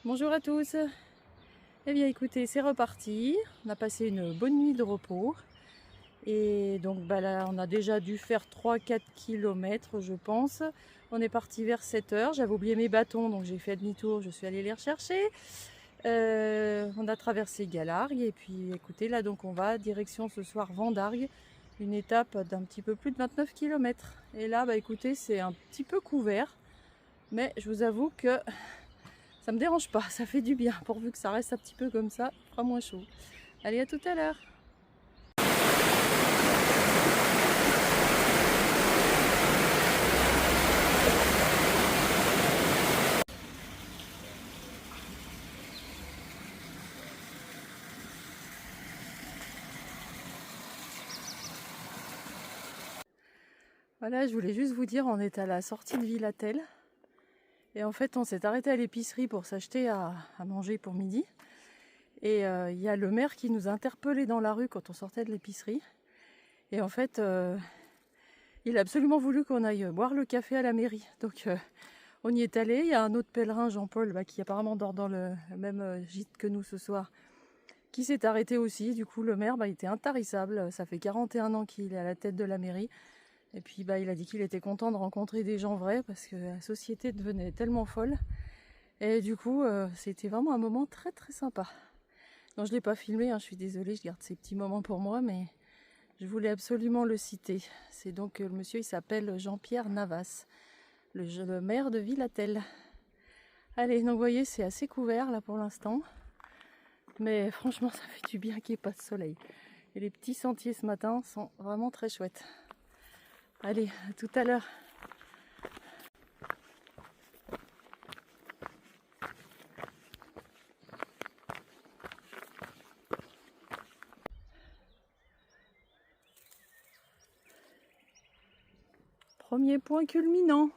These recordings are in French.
Bonjour à tous. Eh bien écoutez, c'est reparti. On a passé une bonne nuit de repos. Et donc là, on a déjà dû faire 3-4 km, je pense. On est parti vers 7 h. J'avais oublié mes bâtons, donc j'ai fait demi-tour. Je suis allée les rechercher. On a traversé Galargues. Et puis écoutez, là donc on va direction ce soir Vendargues. Une étape d'un petit peu plus de 29 km. Et là, écoutez, c'est un petit peu couvert. Mais je vous avoue que ça me dérange pas, ça fait du bien, pourvu que ça reste un petit peu comme ça, il fera moins chaud. Allez, à tout à l'heure. Voilà, je voulais juste vous dire, on est à la sortie de Villatel. Et en fait, on s'est arrêté à l'épicerie pour s'acheter à manger pour midi. Et il y a le maire qui nous a interpellés dans la rue quand on sortait de l'épicerie. Et en fait, il a absolument voulu qu'on aille boire le café à la mairie. Donc on y est allé. Il y a un autre pèlerin, Jean-Paul, qui apparemment dort dans le même gîte que nous ce soir, qui s'est arrêté aussi. Du coup, le maire était intarissable. Ça fait 41 ans qu'il est à la tête de la mairie. Et puis il a dit qu'il était content de rencontrer des gens vrais parce que la société devenait tellement folle. Et du coup, c'était vraiment un moment très très sympa. Non, je ne l'ai pas filmé, je suis désolée, je garde ces petits moments pour moi, mais je voulais absolument le citer. C'est donc le monsieur, il s'appelle Jean-Pierre Navas, le maire de Villatel. Allez, donc vous voyez, c'est assez couvert là pour l'instant. Mais franchement, ça fait du bien qu'il n'y ait pas de soleil. Et les petits sentiers ce matin sont vraiment très chouettes. Allez, à tout à l'heure. Premier point culminant.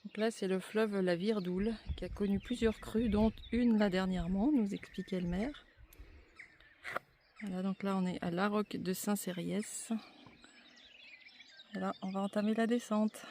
Donc là, c'est le fleuve la Virdoule qui a connu plusieurs crues, dont une là dernièrement, nous expliquait le maire. Voilà, donc là, on est à la Roque de Saint-Cériès. Voilà, on va entamer la descente.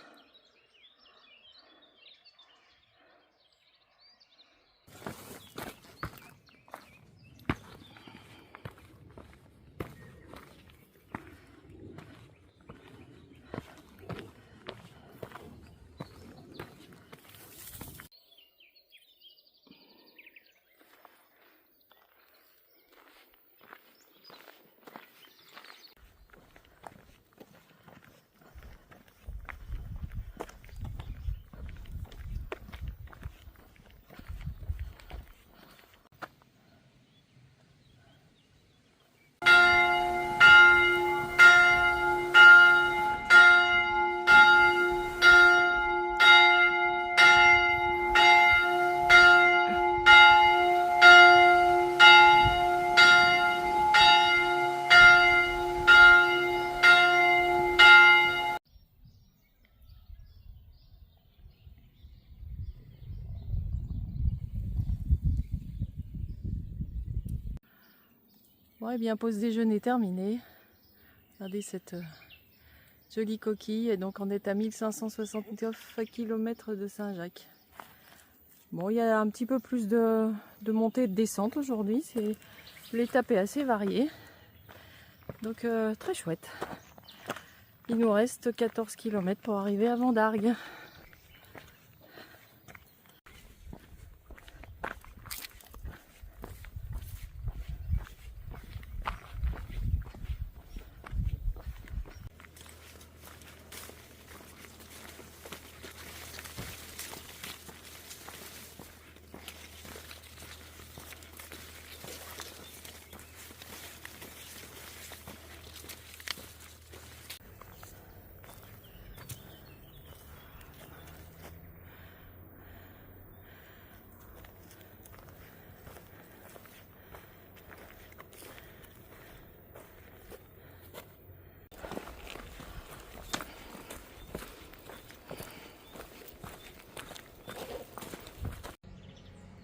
Bon, et bien, pause déjeuner terminée. Regardez cette jolie coquille. Et donc, on est à 1569 km de Saint-Jacques. Bon, il y a un petit peu plus de montée et de descente aujourd'hui. L'étape est assez variée. Donc, très chouette. Il nous reste 14 km pour arriver à Vendargues.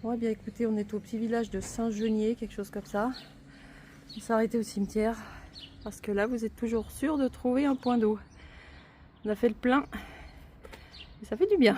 Ouais, bien écoutez, on est au petit village de Saint-Genier, quelque chose comme ça. On s'est arrêté au cimetière parce que là vous êtes toujours sûr de trouver un point d'eau. On a fait le plein et ça fait du bien.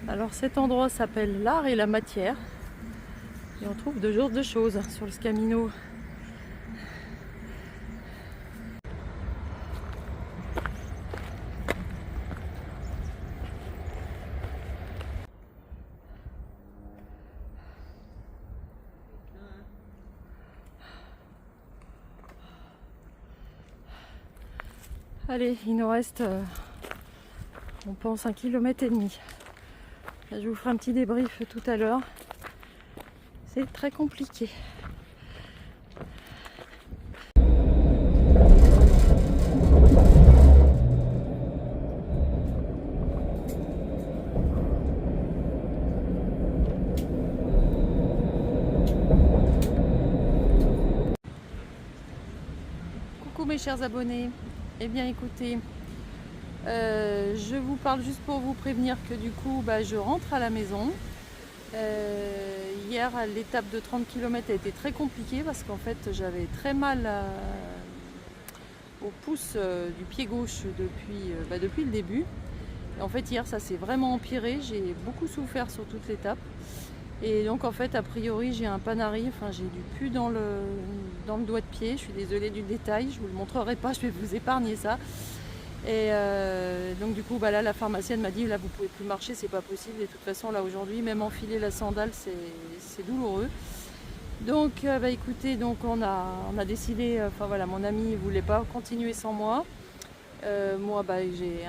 Alors cet endroit s'appelle l'art et la matière et on trouve de genres de choses sur le Scamino. Allez, il nous reste, on pense, 1,5 km. Je vous ferai un petit débrief tout à l'heure. C'est très compliqué. Coucou mes chers abonnés. Eh bien écoutez, je vous parle juste pour vous prévenir que du coup je rentre à la maison. Hier l'étape de 30 km a été très compliquée parce qu'en fait j'avais très mal au pouce du pied gauche depuis le début. Et en fait hier ça s'est vraiment empiré, j'ai beaucoup souffert sur toute l'étape. Et donc en fait a priori j'ai un panari, enfin j'ai du pus dans le doigt de pied, je suis désolée du détail, je vous le montrerai pas, je vais vous épargner ça. Et donc du coup là la pharmacienne m'a dit là vous pouvez plus marcher, c'est pas possible, et de toute façon là aujourd'hui même enfiler la sandale c'est douloureux. Donc écoutez, donc on a décidé, mon ami voulait pas continuer sans moi. Moi j'ai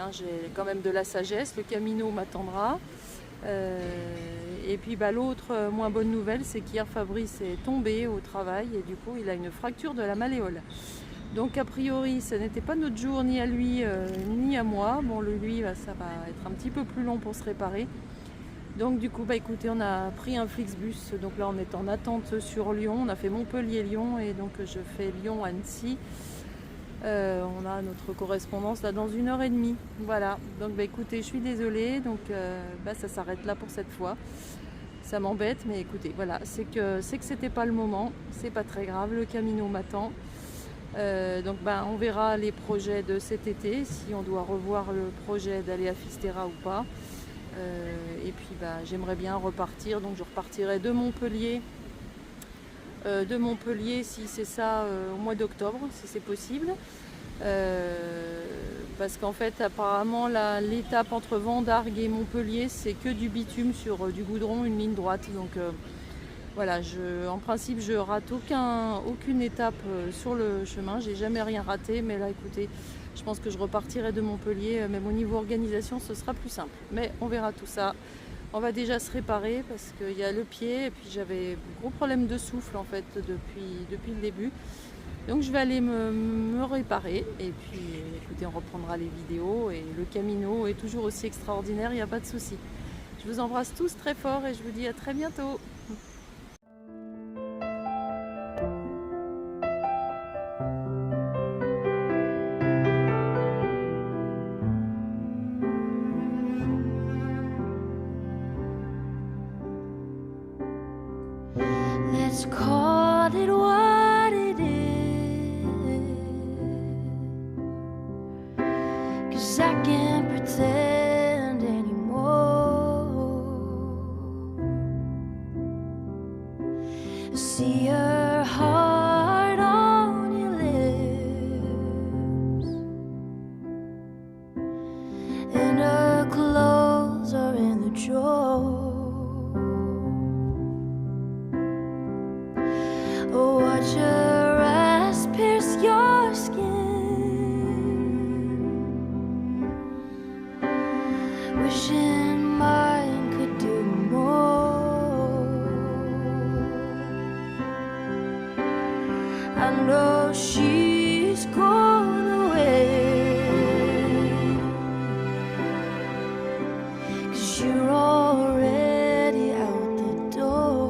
quand même de la sagesse, le Camino m'attendra. Et puis l'autre moins bonne nouvelle, c'est qu'hier Fabrice est tombé au travail et du coup il a une fracture de la malléole. Donc a priori ce n'était pas notre jour ni à lui ni à moi. Bon lui ça va être un petit peu plus long pour se réparer. Donc du coup écoutez, on a pris un Flixbus, donc là on est en attente sur Lyon, on a fait Montpellier-Lyon et donc je fais Lyon-Annecy. On a notre correspondance là dans 1h30. Voilà, donc écoutez, je suis désolée, donc ça s'arrête là pour cette fois. Ça m'embête, mais écoutez, voilà, c'est que c'était pas le moment, c'est pas très grave, le Camino m'attend. Donc on verra les projets de cet été, si on doit revoir le projet d'aller à Fisterra ou pas. Et puis j'aimerais bien repartir, donc je repartirai de Montpellier si c'est ça au mois d'octobre, si c'est possible. Parce qu'en fait apparemment l'étape entre Vendargues et Montpellier c'est que du bitume sur du goudron, une ligne droite. Donc voilà, en principe je rate aucune étape sur le chemin, j'ai jamais rien raté, mais là écoutez, je pense que je repartirai de Montpellier, même au niveau organisation ce sera plus simple. Mais on verra tout ça. On va déjà se réparer parce qu'il y a le pied et puis j'avais gros problème de souffle en fait depuis le début. Donc je vais aller me réparer et puis écoutez, on reprendra les vidéos et le Camino est toujours aussi extraordinaire, il n'y a pas de souci. Je vous embrasse tous très fort et je vous dis à très bientôt. Let's call it what it is, 'cause I can't pretend anymore. See your heart on your lips, and her clothes are in the drawer. Watch her eyes pierce your skin, wishing my I know she's gone away, 'cause you're already out the door.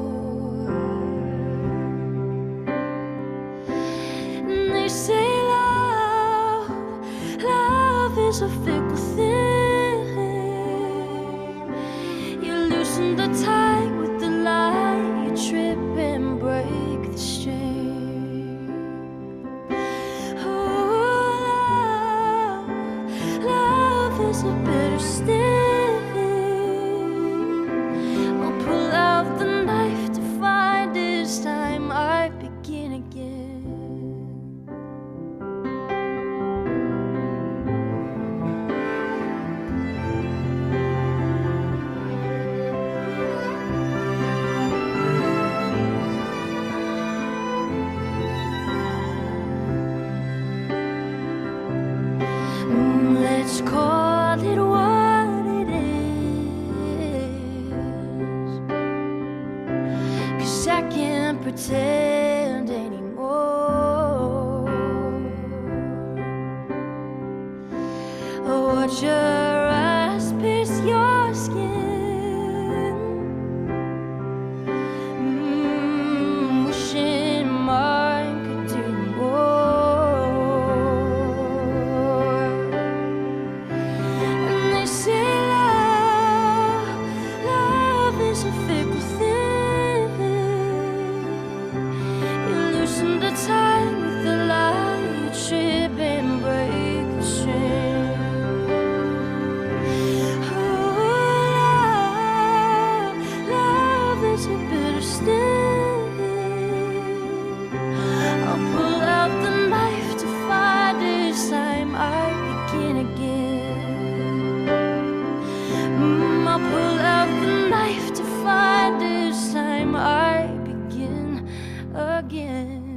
And they say love is a fickle thing. You loosen the tie with the lie, you trip and break the string. Oh, love is a bitter sting. I'll pull out the knife to find this time I begin again. Let's call it what it is, 'cause I can't pretend anymore. Watch your eyes pierce your skin, wishing mine could do more. And they say love is a fickle thing. You loosen the tie with the lie, you trip and break the string. Love is a bitter sting. I'll pull out the knife to find this time I begin again. I'll pull out the knife to find this time I begin again.